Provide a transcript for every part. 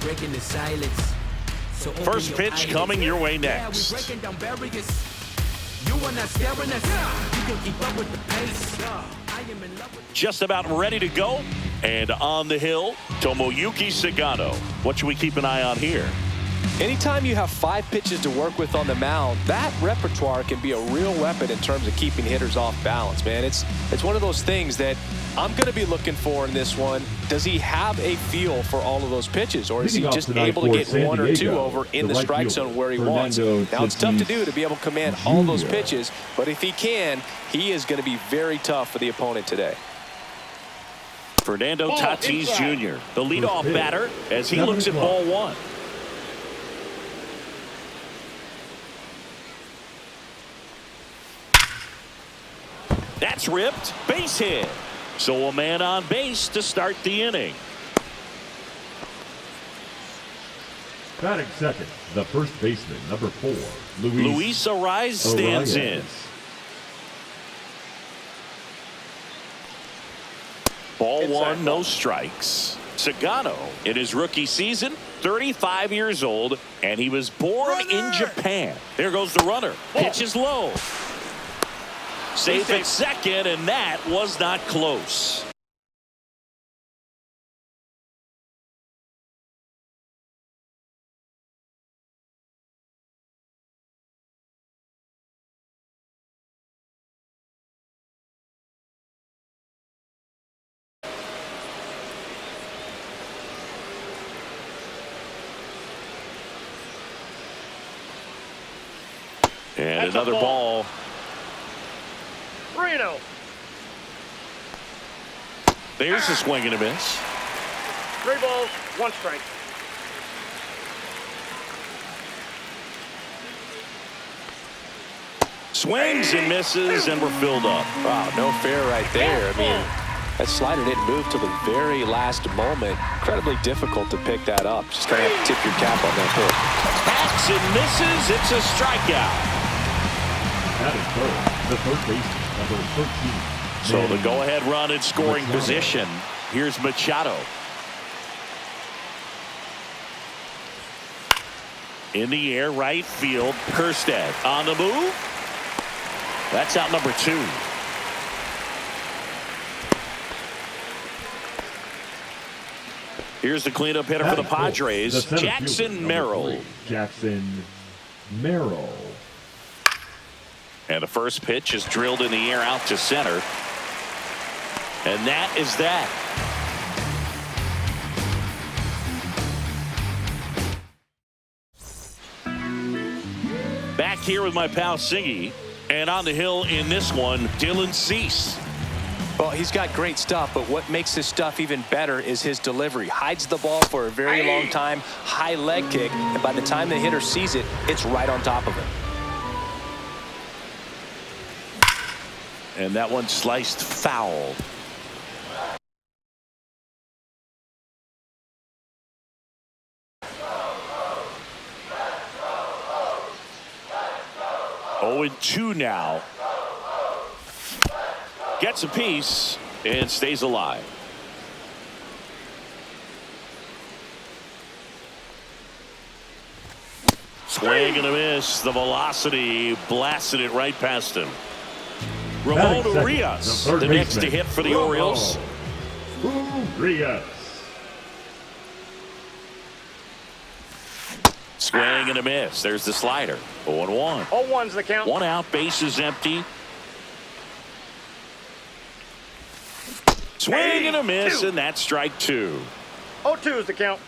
breaking the silence. So first pitch coming your way next. Yeah, we breaking down barriers. You are not scaring us. You can keep up with the pace. I am in love with Just about ready to go. And on the hill, Tomoyuki Sagano. What should we keep an eye on here? Anytime you have 5 pitches to work with on the mound, that repertoire can be a real weapon in terms of keeping hitters off balance, man. It's one of those things that I'm going to be looking for in this one. Does he have a feel for all of those pitches, or is he just able to get 1 or 2 over in the strike zone where he wants? Now, it's tough to do to be able to command all those pitches, but if he can, he is going to be very tough for the opponent today. Fernando Tatis Jr., the leadoff batter, as he looks at ball 1. That's ripped. Base hit. So a man on base to start the inning. Batting second, the first baseman, number 4, Luis Arraez stands in. Ball 1, no strikes. Sagano, in his rookie season, 35 years old, and he was born in Japan. There goes the runner. Pitch is low. Safe at second, and that was not close. And another ball. Reno. There's a swing and a miss. 3 balls, 1 strike. Swings and misses, and we're filled up. Wow, no fair right there. I mean, that slider didn't move till the very last moment. Incredibly difficult to pick that up. Just going to have to tip your cap on that pitch. Hacks and misses. It's a strikeout. Batting third, the third baseman, number 13. So the go-ahead run in scoring position. Here's Machado. In the air, right field. Kerstead on the move. That's out number 2. Here's the cleanup hitter for the Padres, Jackson Merrill. Jackson Merrill. And the first pitch is drilled in the air out to center. And that is that. Back here with my pal Singy. And on the hill in this one, Dylan Cease. Well, he's got great stuff, but what makes his stuff even better is his delivery. Hides the ball for a very long time, high leg kick, and by the time the hitter sees it, it's right on top of him. And that one sliced foul. Oh, and 2 now. Gets a piece and stays alive. Swing and a miss. The velocity blasted it right past him. Ramon Urias, the next to hit for the Orioles. Urias. Swing and a miss. There's the slider. 0-1. 0-1's the count. 1 out, base is empty. Swing and a miss, and that's strike 2. 0-2 is the count.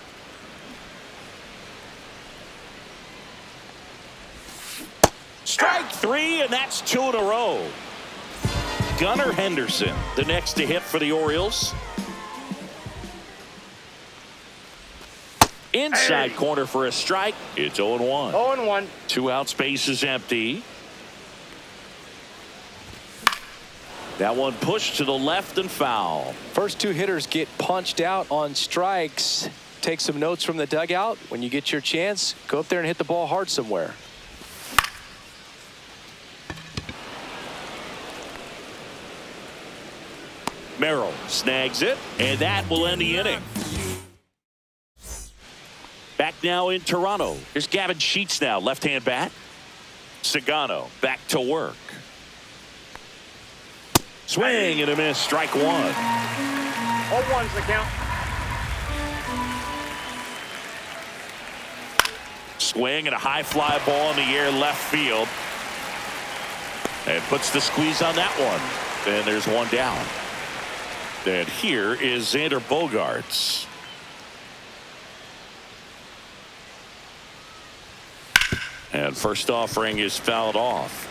Strike 3, and that's 2 in a row. Gunnar Henderson, the next to hit for the Orioles. Inside corner for a strike. It's 0-1. 0-1. 2 out, space is empty. That one pushed to the left and foul. First 2 hitters get punched out on strikes. Take some notes from the dugout. When you get your chance, go up there and hit the ball hard somewhere. Merrill snags it, and that will end the inning. now in Toronto. Here's Gavin Sheets now, left-hand bat. Sagano back to work. Swing and a miss, strike one. 0-1's the count. Swing and a high fly ball in the air left field. And puts the squeeze on that one. And there's one down. And here is Xander Bogaerts. And first offering is fouled off.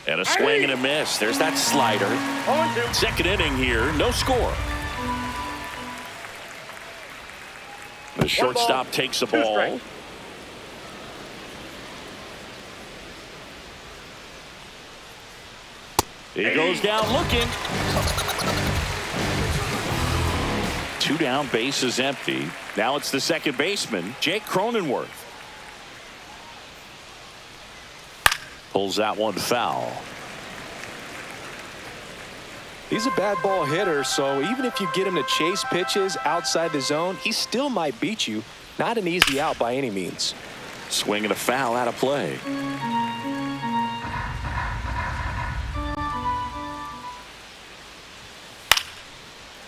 And a swing and a miss. There's that slider. 0-2. Second inning here, no score. The shortstop takes the ball. Strikes. He goes down looking. 2 down, base is empty. Now it's the second baseman, Jake Cronenworth. Pulls that one foul. He's a bad ball hitter, so even if you get him to chase pitches outside the zone, he still might beat you. Not an easy out by any means. Swing and a foul out of play.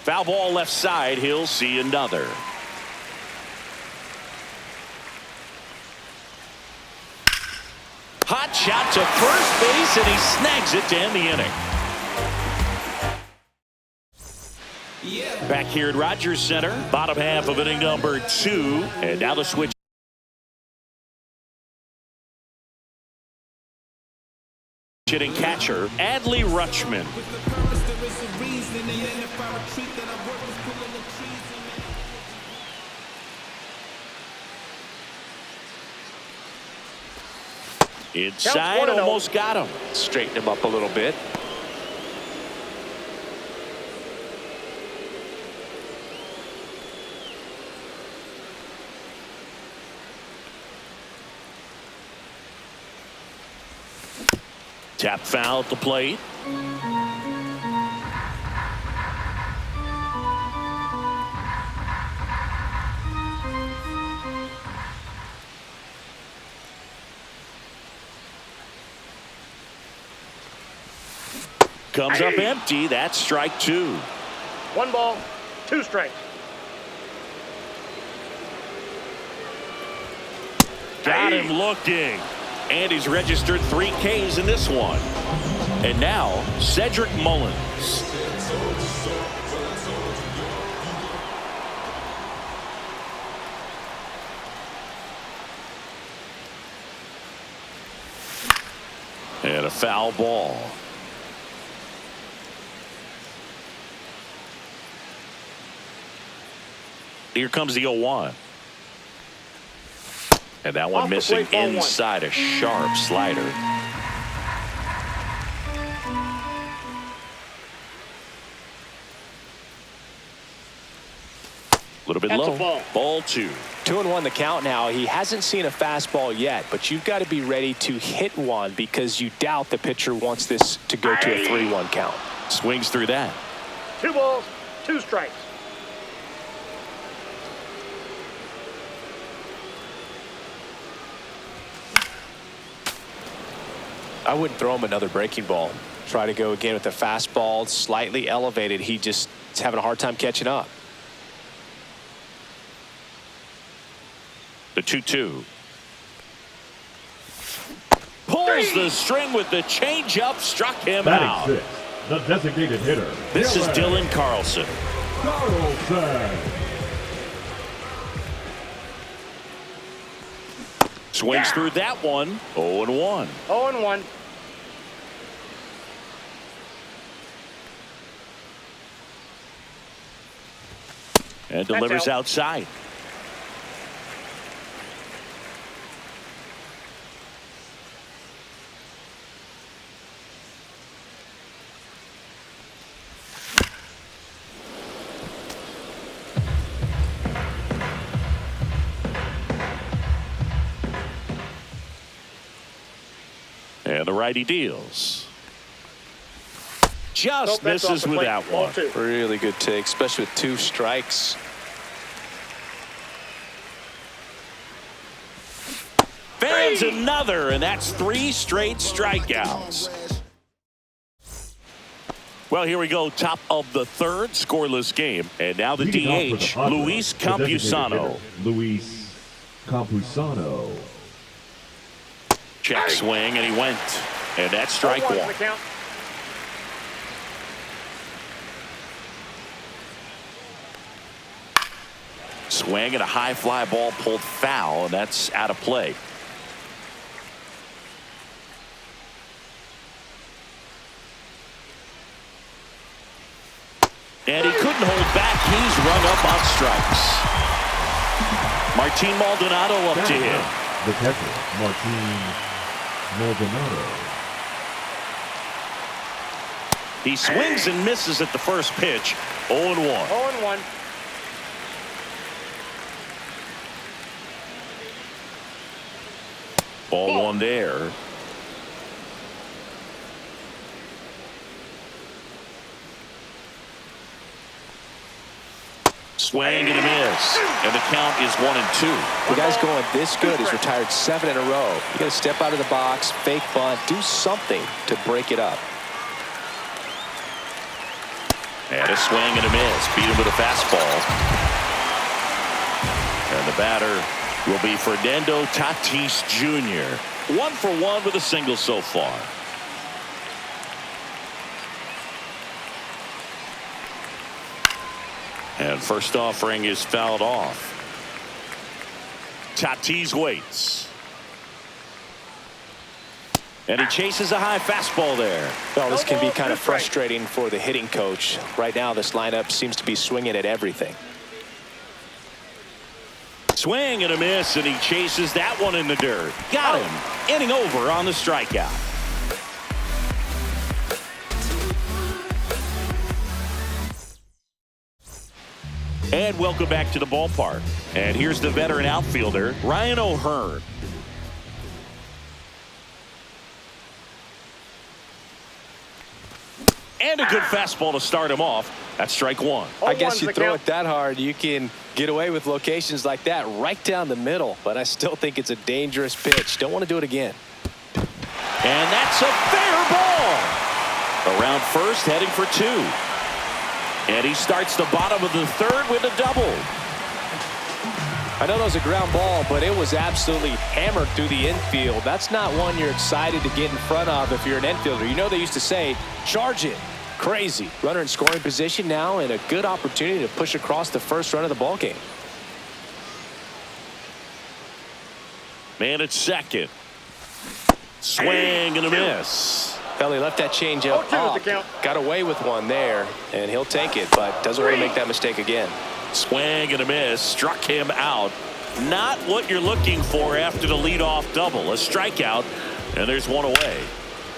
Foul ball left side. He'll see another. Hot shot to first base, and he snags it to end the inning. Back here at Rogers Center, bottom half of inning number 2. And now the switch. Hitting catcher, Adley Rutschman. Inside, almost got him. Straighten him up a little bit. Tap foul at the plate. Comes up empty. That's strike 2. 1 ball, 2 strikes. Got him looking. And he's registered 3 Ks in this one. And now, Cedric Mullins. And a foul ball. Here comes the 0-1. And that one missing inside, a sharp slider. A little bit low. Ball 2. 2-1 the count now. He hasn't seen a fastball yet, but you've got to be ready to hit one because you doubt the pitcher wants this to go to a 3-1 count. Swings through that. 2 balls, 2 strikes. I wouldn't throw him another breaking ball. Try to go again with the fastball, slightly elevated. He just is having a hard time catching up. The 2-2. Pulls the string with the changeup, struck him out. Batting 6, the designated hitter. This is Dylan Carlson. Carlson. Swings through that one. 0-1. 0-1. And delivers outside. And the righty deals. just Nope, that's off misses the with plate. that Ball one. 2. Really good take, especially with 2 strikes. Fans another, and that's 3 straight strikeouts. Well, here we go. Top of the 3rd, scoreless game. And now the Leading off for DH, the Padres, Luis the designated Campusano. hitter, Luis Campusano. Check swing, and he went. And that's strike 0-1 one. the count. Swing and a high fly ball pulled foul, and that's out of play. And he couldn't hold back. He's rung up on strikes. Martin Maldonado up to him. The catcher, Martin Maldonado. He swings and misses at the first pitch. 0-1. 0-1. Ball 1 there. Swing and a miss. And the count is 1-2. The guy's going this good. He's retired 7 in a row. You got to step out of the box, fake bunt, do something to break it up. And a swing and a miss. Beat him with a fastball. And the batter will be Fernando Tatis Jr. 1 for 1 with a single so far. And first offering is fouled off. Tatis waits. And he chases a high fastball there. Well, this can be No ball, kind of 2 strikes. frustrating for the hitting coach. Right now, this lineup seems to be swinging at everything. Swing and a miss, and he chases that one in the dirt. Got him. Inning over on the strikeout. And welcome back to the ballpark. And here's the veteran outfielder, Ryan O'Hearn. And a good fastball to start him off. That's strike 1. I guess 0-1's you the throw count. it that hard, you can get away with locations like that right down the middle. But I still think it's a dangerous pitch. Don't want to do it again. And that's a fair ball. Around first, heading for 2. And he starts the bottom of the 3rd with a double. I know that was a ground ball, but it was absolutely hammered through the infield. That's not one you're excited to get in front of if you're an infielder. You know they used to say, charge it. Crazy. Runner in scoring position now and a good opportunity to push across the first run of the ball game. Man at second. Swing and a miss. Well, he left that changeup 0-2 is the up. count. Got away with one there, and he'll take it, but doesn't want to make that mistake again. Swing and a miss. Struck him out. Not what you're looking for after the leadoff double. A strikeout, and there's one away.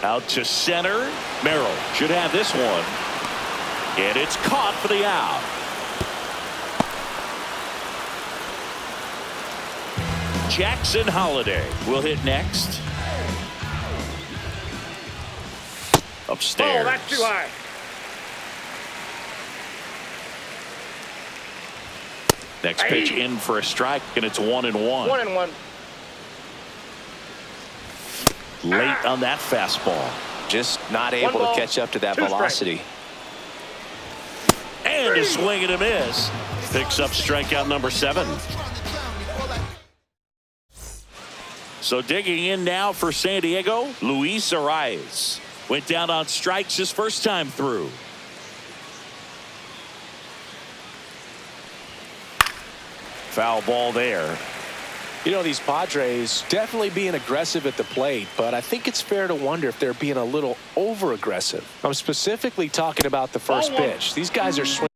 Out to center. Merrill should have this one. And it's caught for the out. Jackson Holiday will hit next. Upstairs. Oh, that's too high. Next pitch in for a strike, and it's 1-1. 1-1. Late on that fastball. Just not able to ball, catch up to that 2 strikes. velocity. And a swing and a miss. Picks up strikeout number 7. So digging in now for San Diego, Luis Arias. Went down on strikes his first time through. Foul ball there. You know, these Padres definitely being aggressive at the plate, but I think it's fair to wonder if they're being a little over-aggressive. I'm specifically talking about the first Ball 1. pitch. These guys are swinging.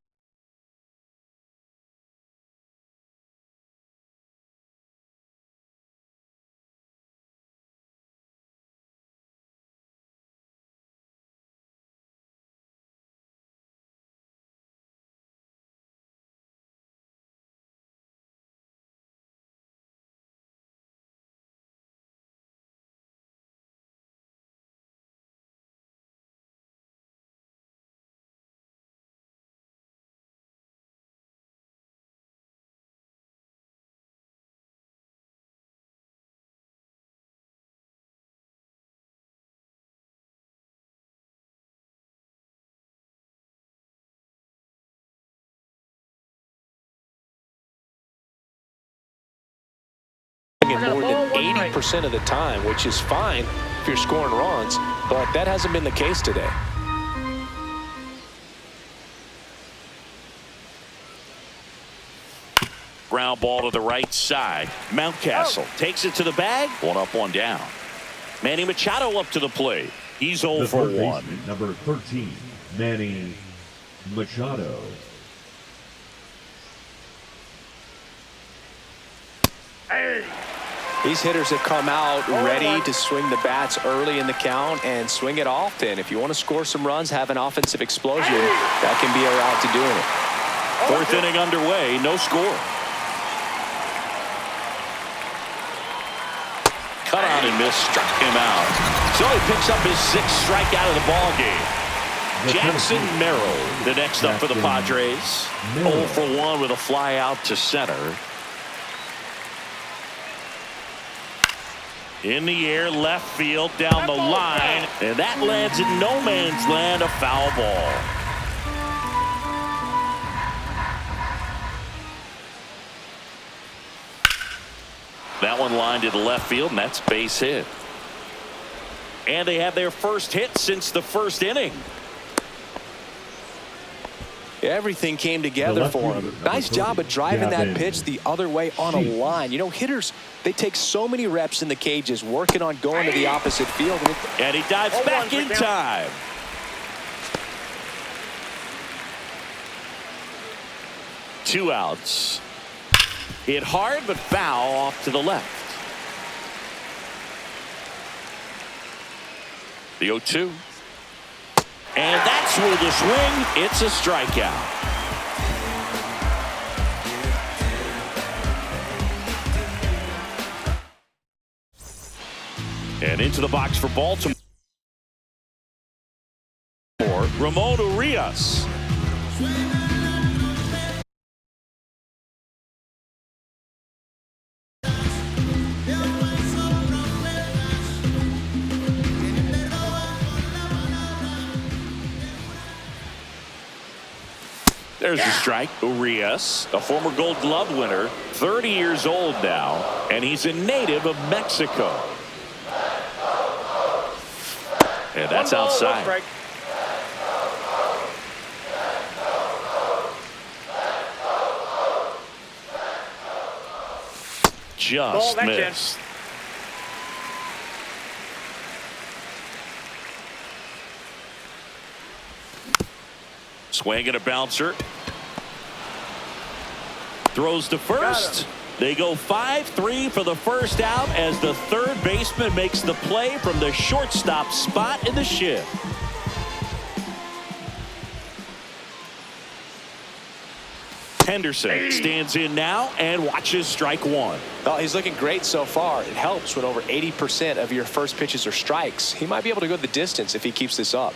more than 80% of the time, which is fine if you're scoring runs, but that hasn't been the case today. Ground ball to the right side. Mountcastle takes it to the bag. 1 up, 1 down. Manny Machado up to the plate. He's 0 The for third 1. baseman, number 13, Manny Machado. These hitters have come out ready to swing the bats early in the count and swing it often. If you want to score some runs, have an offensive explosion, that can be a route to doing it. 4th inning underway, no score. Cut on and miss, struck him out. So he picks up his 6th strikeout of the ball game. Jackson Merrill, the next up for the Padres. 0 for 1 with a fly out to center. In the air, left field, down the line, and that lands in no man's land, a foul ball. That one lined to the left field, and that's base hit. And they have their first hit since the 1st inning. Everything came together for him. Nice job of driving that pitch the other way on a line. You know, hitters, they take so many reps in the cages working on going to the opposite field. And he dives back in time. Two outs. Hit hard but foul off to the left. The 0-2. And that's with a swing. It's a strikeout. And into the box for Baltimore, Ramon Urias. There's a strike. Urias, a former Gold Glove winner, 30 years old now, and he's a native of Mexico. And that's outside. Just missed. Swing and a bouncer. Throws to first. They go 5-3 for the first out as the third baseman makes the play from the shortstop spot in the shift. Henderson stands in now and watches strike one. Well, he's looking great so far. It helps when over 80% of your first pitches are strikes. He might be able to go the distance if he keeps this up.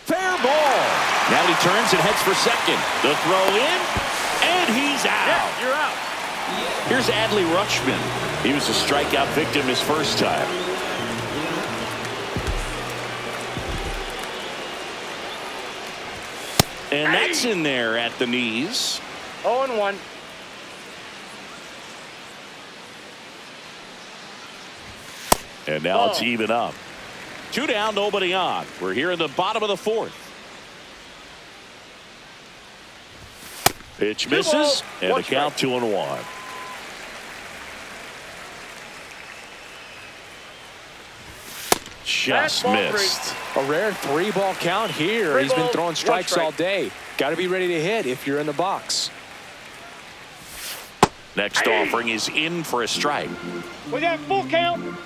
Fair ball. Now he turns and heads for second. The throw in, and he's out. Yeah, you're out. Here's Adley Rutschman. He was a strikeout victim his first time. And that's in there at the knees. 0-1. And now it's even up. 2 down, nobody on. We're here in the bottom of the fourth. Pitch misses, and the count 2-1. Just missed. A rare 3-ball count here. He's been throwing strikes all day. Got to be ready to hit if you're in the box. Next offering is in for a strike. We got full count.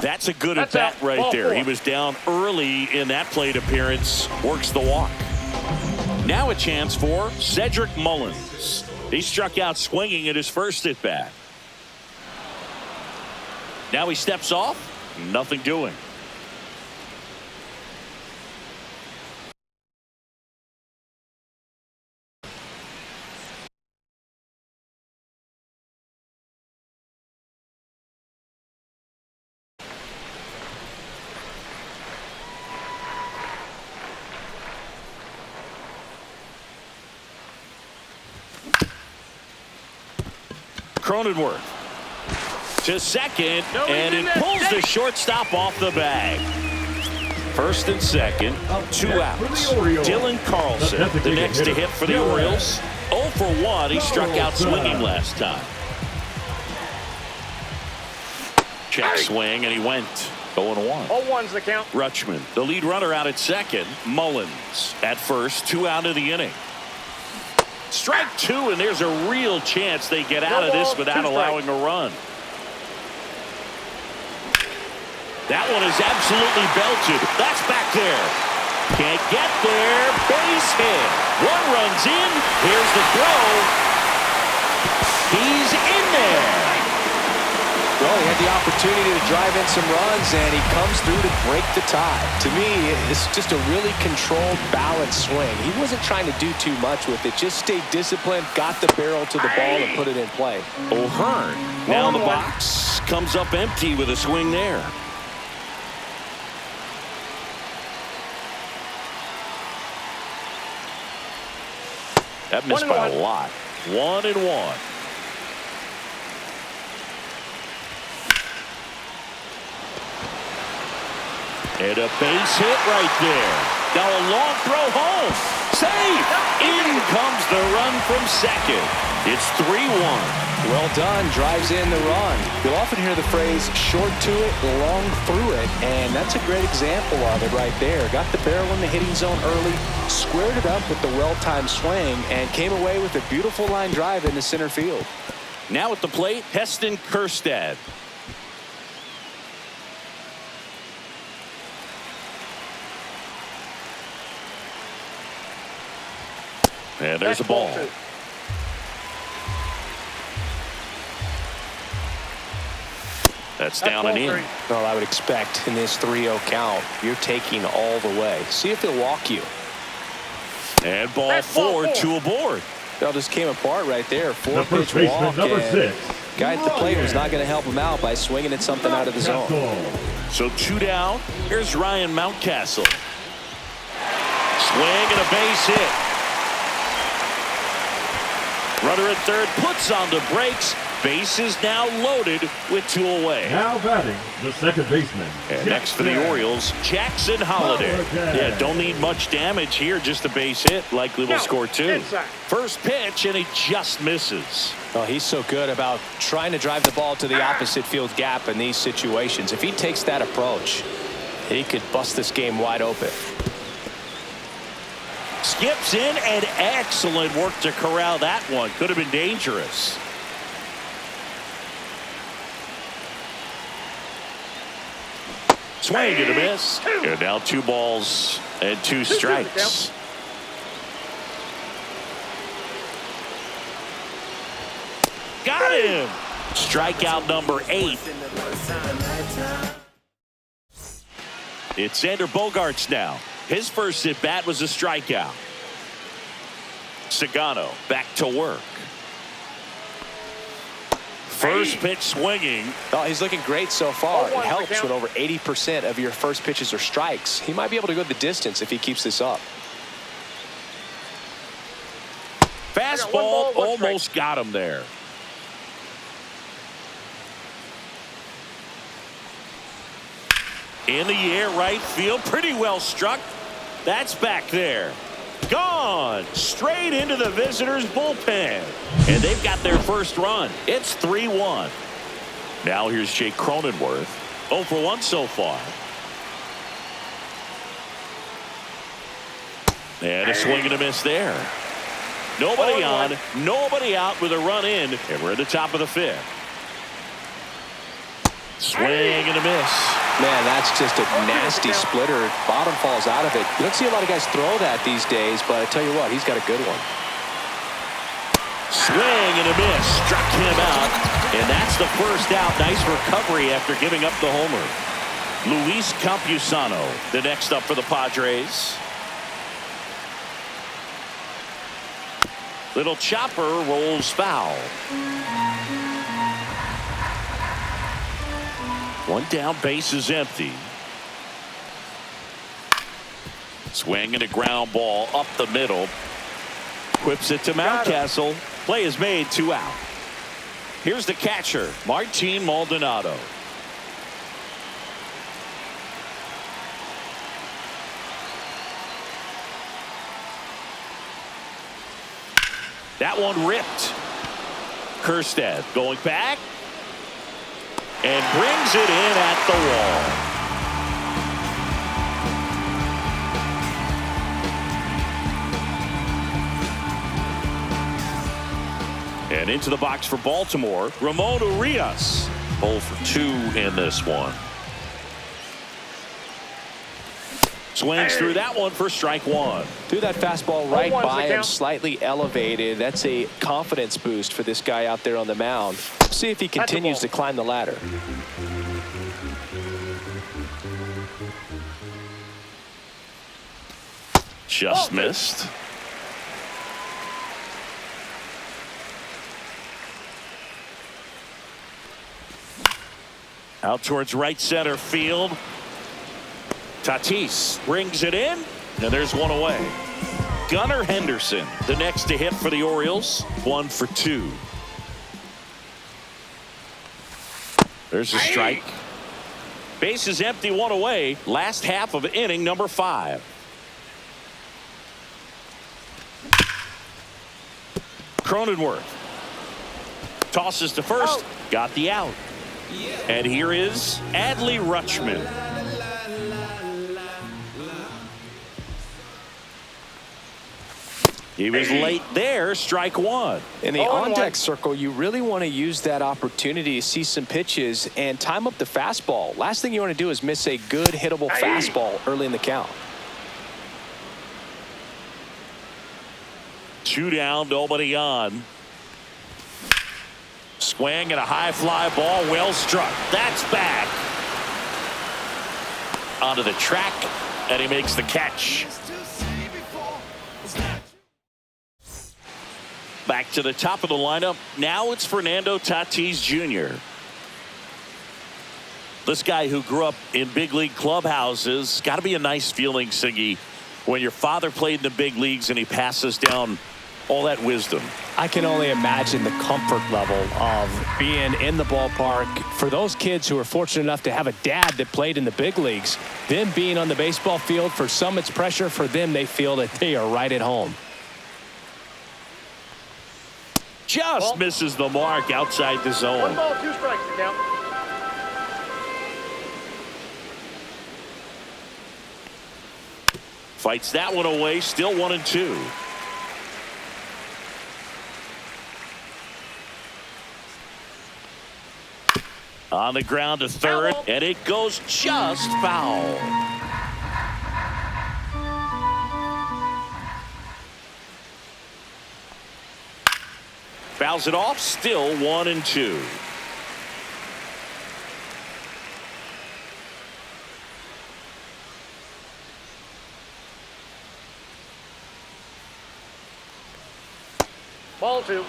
That's a good at bat right there. He was down early in that plate appearance. Works the walk. Now a chance for Cedric Mullins. He struck out swinging at his first at bat. Now he steps off. Nothing doing. Cronenworth to second, and it pulls the shortstop off the bag. First and second, 2 outs. Dylan Carlson, the next to hit for the Orioles. 0 for 1. He struck out swinging last time. Check swing, and he went 0-1. 0-1's the count. Rutschman, the lead runner, out at second. Mullins at first, 2 out of the inning. Strike 2, and there's a real chance they get out of this without allowing a run. That one is absolutely belted. That's back there. Can't get there. Base hit. 1 run's in. Here's the throw. He's in there. Well, he had the opportunity to drive in some runs, and he comes through to break the tie. To me, it's just a really controlled, balanced swing. He wasn't trying to do too much with it. Just stayed disciplined, got the barrel to the ball, and put it in play. O'Hearn now in the box. Comes up empty with a swing there. That missed by a lot. 1-1. And a base hit right there. Now a long throw home. Safe. In comes the run from second. It's 3-1. Well done. Drives in the run. You'll often hear the phrase short to it, long through it, and that's a great example of it right there. Got the barrel in the hitting zone early, squared it up with the well-timed swing, and came away with a beautiful line drive into center field. Now at the plate, Heston Kjerstad. And there's a ball. That's down and in. Well, I would expect in this 3-0 count, you're taking all the way. See if he'll walk you. And ball 4, 2 aboard. That just came apart right there. The first Four-pitch baseman, walk. number 6. Guy at the plate was not going to help him out by swinging at something out of the zone. So 2 down. Here's Ryan Mountcastle. Swing and a base hit. Runner at third puts on the brakes. Base is now loaded with 2 away. Now batting, the second baseman. And next for the Orioles, Jackson Holliday. Yeah, don't need much damage here, just a base hit. Likely will score 2. First pitch, and he just misses. Oh, he's so good about trying to drive the ball to the opposite field gap in these situations. If he takes that approach, he could bust this game wide open. Skips in, and excellent work to corral that one. Could have been dangerous. Swing and a miss. And now 2 balls and 2 strikes. Got him. Strikeout number 8. It's Xander Bogaerts now. His first at bat was a strikeout. Sagano back to work. First pitch swinging. Oh, he's looking great so far. It helps when over 80% of your first pitches are strikes. He might be able to go the distance if he keeps this up. Fastball almost got him there. In the air, right field, pretty well struck. That's back there. Gone straight into the visitors' bullpen, and they've got their first run. It's 3-1. Now here's Jake Cronenworth. 0 for 1 so far. And a swing and a miss there. Nobody on, nobody out with a run in, and we're at the top of the 5th. Swing and a miss. Man, that's just a nasty splitter. Bottom falls out of it. You don't see a lot of guys throw that these days, but I tell you what, he's got a good one. Swing and a miss. Struck him out. And that's the first out. Nice recovery after giving up the homer. Luis Campusano, the next up for the Padres. Little chopper rolls foul. 1 down, base is empty. Swing and a ground ball up the middle. Whips it to Mountcastle. Play is made, 2 out. Here's the catcher, Martin Maldonado. That one ripped. Kerstead going back and brings it in at the wall. And into the box for Baltimore, Ramon Urias. 0 for 2 in this one. Swings through that one for strike one. Threw that fastball right by him, slightly elevated. That's a confidence boost for this guy out there on the mound. See if he continues to climb the ladder. Just missed. Out towards right center field. Tatis brings it in, and there's one away. Gunnar Henderson, the next to hit for the Orioles. 1 for 2. There's a strike. Base is empty, 1 away. Last half of inning number 5. Cronenworth tosses to first. Got the out. And here is Adley Rutschman. He was late there. Strike one. In the on-deck circle, you really want to use that opportunity to see some pitches and time up the fastball. Last thing you want to do is miss a good hittable fastball early in the count. 2 down, nobody on. Swing and a high fly ball, well struck. That's back. Onto the track, and he makes the catch. Back to the top of the lineup. Now it's Fernando Tatis Jr. This guy who grew up in big league clubhouses. Got to be a nice feeling, Siggy, when your father played in the big leagues and he passes down all that wisdom. I can only imagine the comfort level of being in the ballpark for those kids who are fortunate enough to have a dad that played in the big leagues. Them being on the baseball field, for some it's pressure. For them, they feel that they are right at home. Just misses the mark outside the zone. 1 ball, 2 strikes to count. Fights that one away. Still 1-2. On the ground to third, and it goes just foul. Fouls it off. Still 1-2. Ball 2.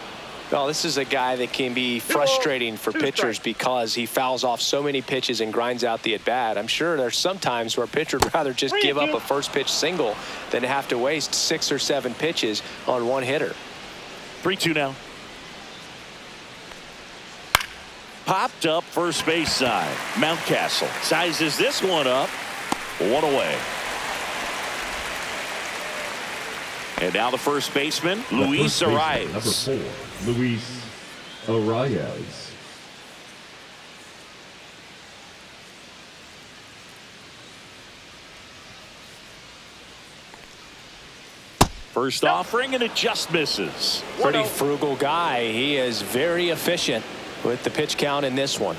Well, this is a guy that can be frustrating for pitchers because he fouls off so many pitches and grinds out the at-bat. I'm sure there's some times where a pitcher would rather just give up a first pitch single than have to waste 6 or 7 pitches on one hitter. 3-2 now. Popped up first base side. Mountcastle sizes this one up. 1 away. And now the first baseman, Luis Arias. Number 4, Luis Arias. First offering, and it just misses. Pretty frugal guy. He is very efficient with the pitch count in this one.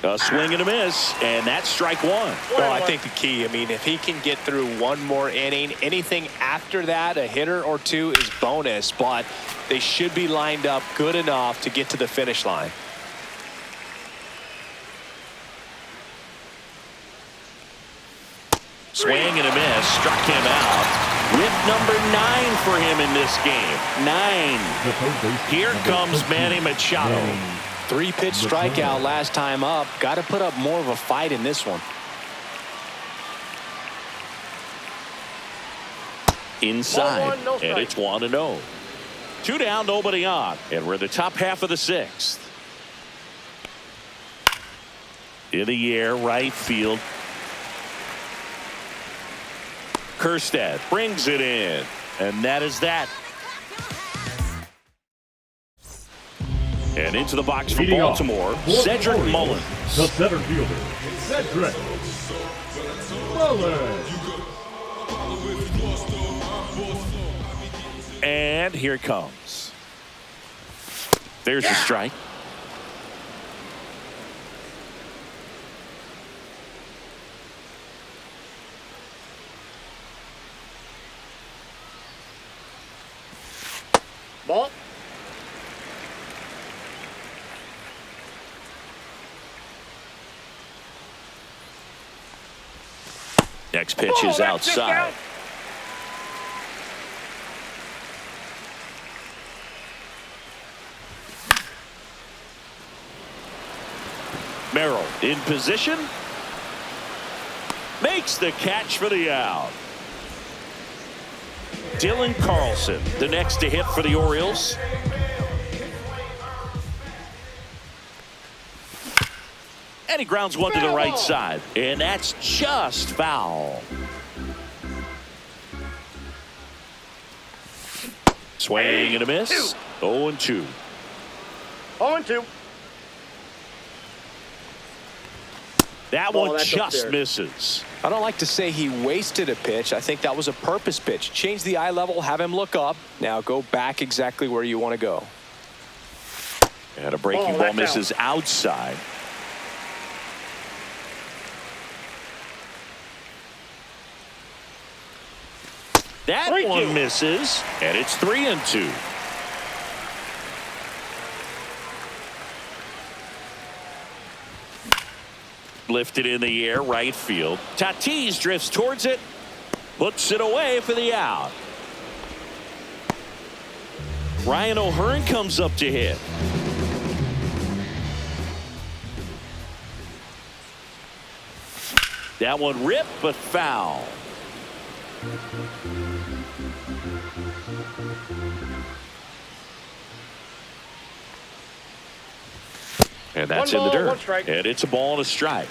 A swing and a miss, and that's strike one. Well, I think the key, I mean, if he can get through one more inning, anything after that, a hitter or two is bonus, but they should be lined up good enough to get to the finish line. Swing and a miss, struck him out. With number 9 for him in this game. 9. Here comes Manny Machado. 3-pitch strikeout last time up. Got to put up more of a fight in this one. Inside, no and it's 1-0. Two down, nobody on. And we're in the top half of the sixth. In the air, right field. Kerstead brings it in. And that is that. And into the box for Leading Baltimore, off, Cedric Orioles, Mullins. The center fielder, Cedric Mullins. And here it comes. There's the strike. Ball. Next pitch is outside. Merrill in position. Makes the catch for the out. Dylan Carlson, the next to hit for the Orioles. And he grounds one to the right side. And that's just foul. Swing and a miss. 0-2. 0-2. That one just misses. I don't like to say he wasted a pitch. I think that was a purpose pitch. Change the eye level, have him look up. Now go back exactly where you want to go. And a breaking ball misses outside. That one misses, and it's 3-2. Lifted in the air, right field. Tatis drifts towards it, puts it away for the out. Ryan O'Hearn comes up to hit. That one ripped, but foul. And that's in the dirt. And it's a ball and a strike.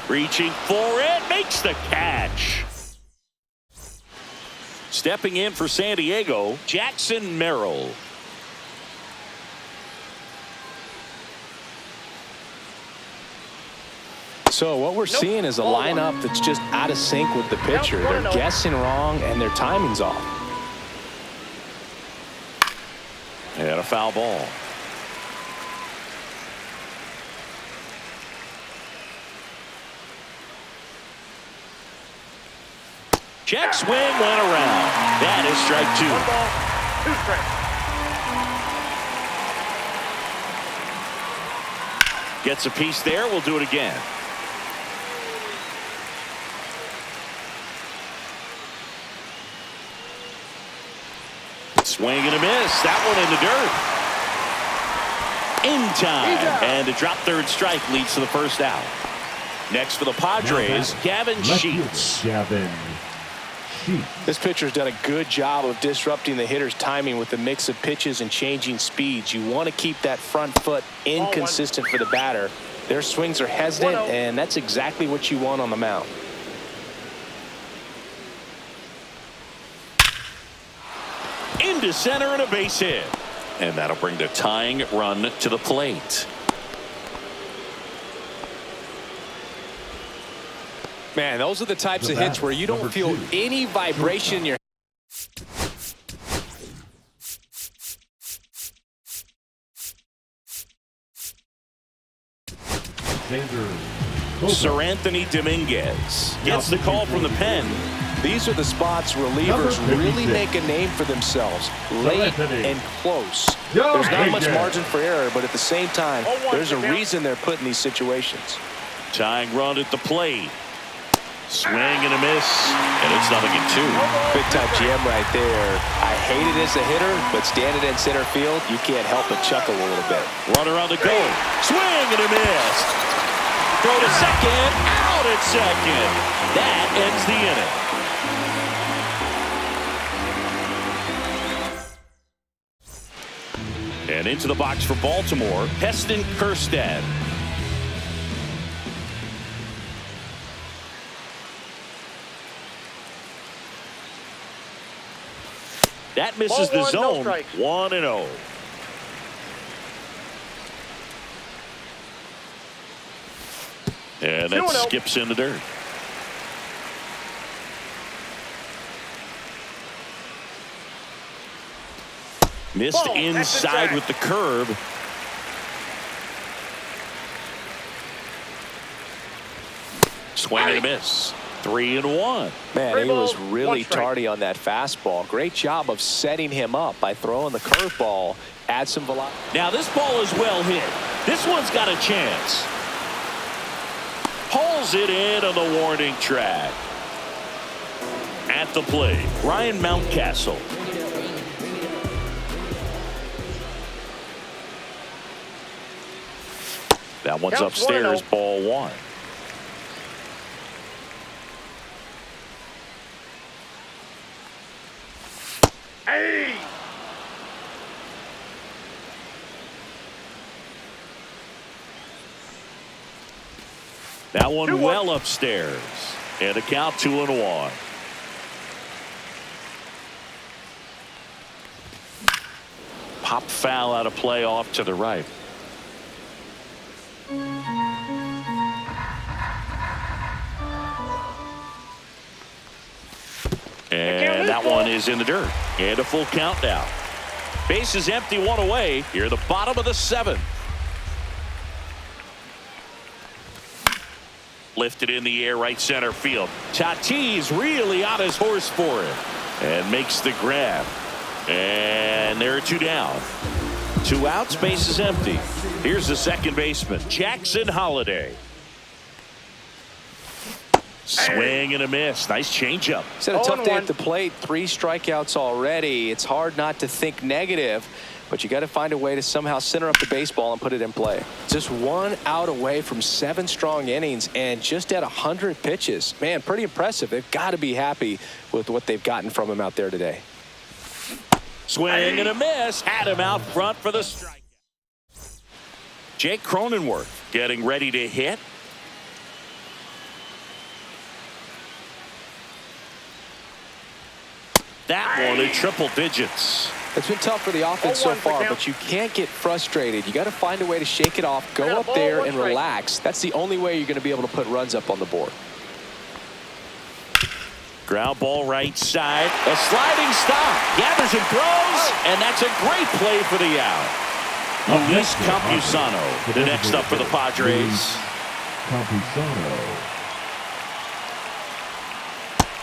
Reaching for it, makes the catch. Stepping in for San Diego, Jackson Merrill. So what we're seeing is a lineup that's just out of sync with the pitcher. They're guessing wrong and their timing's off. And a foul ball. Check swing went around. That is strike two. 1 ball, 2 strikes. Gets a piece there. We'll do it again. Swing and a miss. That one in the dirt. In time. And a drop third strike leads to the first out. Next for the Padres, Gavin Sheets. Gavin Sheets. This pitcher's done a good job of disrupting the hitter's timing with the mix of pitches and changing speeds. You want to keep that front foot inconsistent for the batter. Their swings are hesitant, and that's exactly what you want on the mound. Into center and a base hit. And that'll bring the tying run to the plate. Man, those are the types of hits where you don't feel any vibration in your Sir Anthony Dominguez gets the call from the pen. These are the spots relievers really make a name for themselves. Late and close. There's not much margin for error, but at the same time, there's a reason they're put in these situations. Tying run at the plate. Swing and a miss, and it's 0-2. Big time GM right there. I hate it as a hitter, but standing in center field, you can't help but chuckle a little bit. Runner on the go. Swing and a miss. Throw to second. Out at second. That ends the inning. And into the box for Baltimore, Heston Kjerstad. That misses the zone. 1-0. And that skips in the dirt. Missed inside with the curve. Swing and a miss. 3-1. Man, he was really tardy on that fastball. Great job of setting him up by throwing the curveball. Add some velocity. Now this ball is well hit. This one's got a chance. Pulls it in on the warning track. At the plate, Ryan Mountcastle. That one's upstairs, ball 1. Hey! That one well upstairs. And a count 2-1. Pop foul out of play off to the right. And that one is in the dirt. And a full count now. Base is empty, 1 away. Here at the bottom of the 7th. Lifted in the air, right center field. Tatis really on his horse for it. And makes the grab. And there are 2 down. 2 outs, base is empty. Here's the second baseman, Jackson Holliday. Swing and a miss. Nice changeup. It's had a tough day at the plate. 3 strikeouts already. It's hard not to think negative, but you got to find a way to somehow center up the baseball and put it in play. Just 1 out away from 7 strong innings and just at 100 pitches. Man, pretty impressive. They've got to be happy with what they've gotten from him out there today. Swing and a miss. Had him out front for the strike. Jake Cronenworth getting ready to hit. That one in triple digits. It's been tough for the offense so far, but you can't get frustrated. You got to find a way to shake it off, go up there and relax. That's the only way you're going to be able to put runs up on the board. Ground ball right side. A sliding stop. Gathers and throws. And that's a great play for the out. Luis Campusano, the next up for the Padres. Campusano.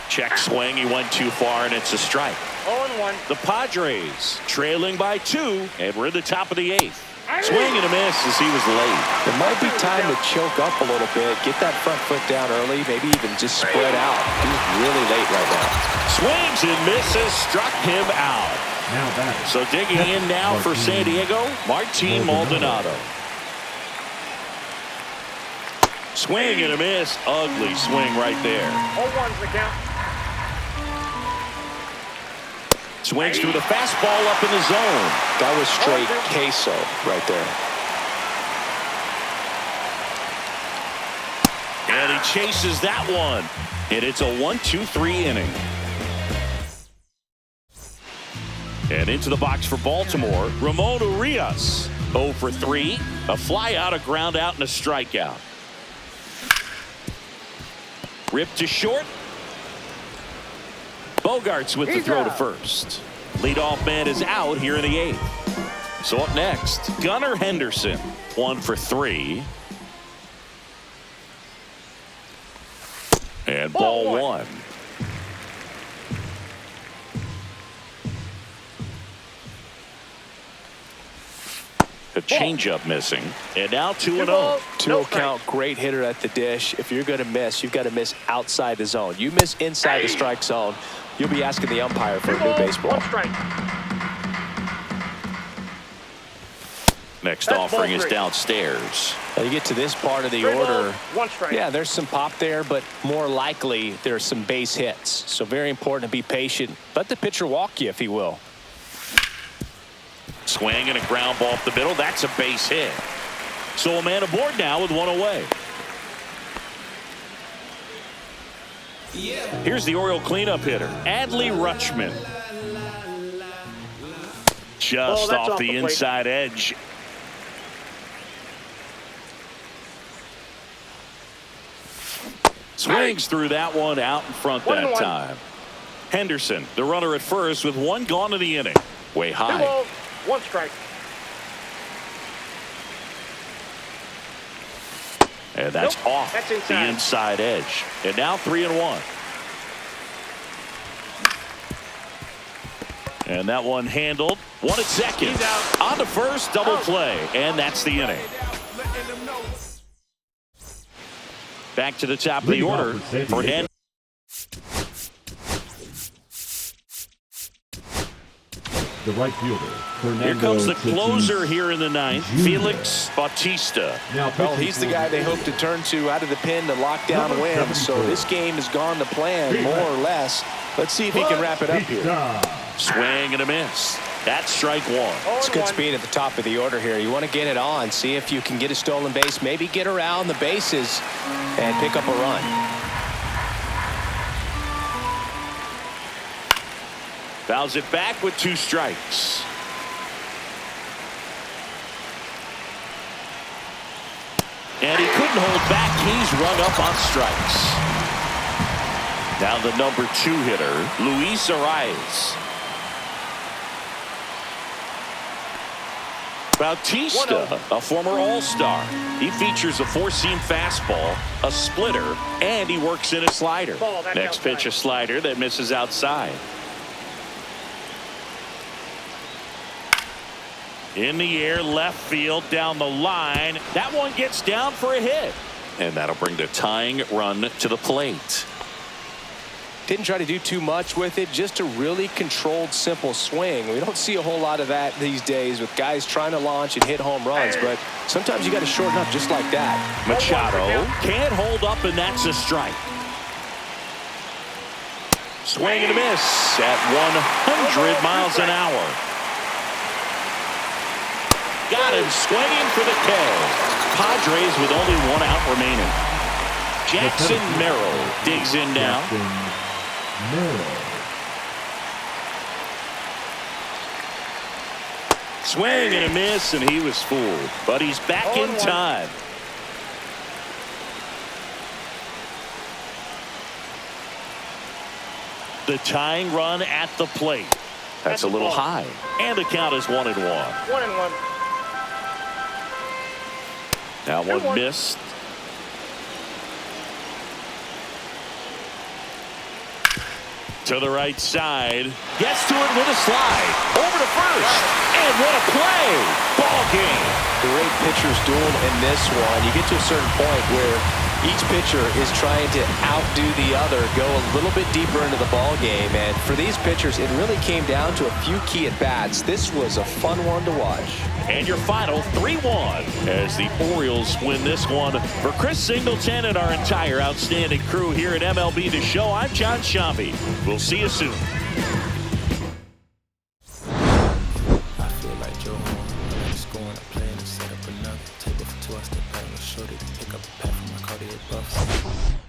Check swing. He went too far, and it's a strike. 0-1. The Padres trailing by 2, and we're in the top of the 8th. Swing and a miss as he was late. It might be time to choke up a little bit, get that front foot down early, maybe even just spread out. He's really late right now. Swings and misses, struck him out. Now back. So digging in now for San Diego, Martin Maldonado. Swing and a miss, ugly swing right there. 0-1's the count. Swings through the fastball up in the zone. That was straight queso right there. And he chases that one. And it's a 1-2-3 inning. And into the box for Baltimore, Ramon Urias. 0 for 3. A fly out, a ground out, and a strikeout. Ripped to short. Bogarts with the throw to first. Leadoff man is out here in the 8th. So up next, Gunnar Henderson. 1 for 3. And ball 1. A changeup missing. And now 2-0. 2-0 count, great hitter at the dish. If you're going to miss, you've got to miss outside the zone. You miss inside the strike zone, you'll be asking the umpire for a new baseball. 1 strike. Next That's offering ball is 3. downstairs. Now you get to this part of the 3 balls, order. 1 strike. Yeah, there's some pop there, but more likely there's some base hits. So very important to be patient. Let the pitcher walk you if he will. Swing and a ground ball up the middle. That's a base hit. So a man aboard now with 1 away. Here's the Oriole cleanup hitter, Adley Rutschman. Just that's off the plate. inside edge. Swings through that one out in front that 1-1. time. Henderson, the runner at first with 1 gone in the inning. Way 2 high. balls, 1 strike. And that's Nope, off that's the inside. inside edge. And now 3-1. And that one handled. 1 at second. He's out. On to first, double play. And that's the inning. Back to the top of the Leading off order for San for Diego. Hen. The right fielder, Fernando Here comes the Tatis closer here in the ninth, Jr. Felix Bautista. Now Well, pitching he's the for guy they hope to turn to out of the pen to lock down Number wins. So 74. this game has gone to plan, more or less. Let's see if he can wrap it up here. Bautista. Swing and a miss. That's strike 1. It's good 0-1. speed at the top of the order here. You want to get it on, see if you can get a stolen base, maybe get around the bases and pick up a run. Fouls it back with 2 strikes. And he couldn't hold back. He's run up on strikes. Now the number 2 hitter, Luis Arias. Bautista, a former All-Star. He features a 4-seam fastball, a splitter, and he works in a slider. Ball, that's Next outside. pitch, a slider that misses outside. In the air, left field, down the line. That one gets down for a hit. And that'll bring the tying run to the plate. Didn't try to do too much with it, just a really controlled, simple swing. We don't see a whole lot of that these days with guys trying to launch and hit home runs, but sometimes you got to shorten up just like that. Machado can't hold up, and that's a strike. Swing and a miss at 100 miles an hour. Got him swinging for the K. Padres with only 1 out remaining. Jackson Merrill digs in now. Jackson Merrill. Swing and a miss, and he was fooled. But he's back in 0-1. time. The tying run at the plate. That's a little high. And the count is 1-1. 1-1. Now one 2-1. missed. To the right side. Gets to it with a slide. Over to first. And what a play. Ball game. Great pitchers duel in this one. You get to a certain point where each pitcher is trying to outdo the other, go a little bit deeper into the ball game. And for these pitchers, it really came down to a few key at-bats. This was a fun one to watch. And your final 3-1 as the Orioles win this one. For Chris Singleton and our entire outstanding crew here at MLB The Show, I'm John Shambi. We'll see you soon. I feel like Joe Horn. When I just go on a play and set up another table for 2. I step back and show it. Pick up a pack from my Cartier buffs.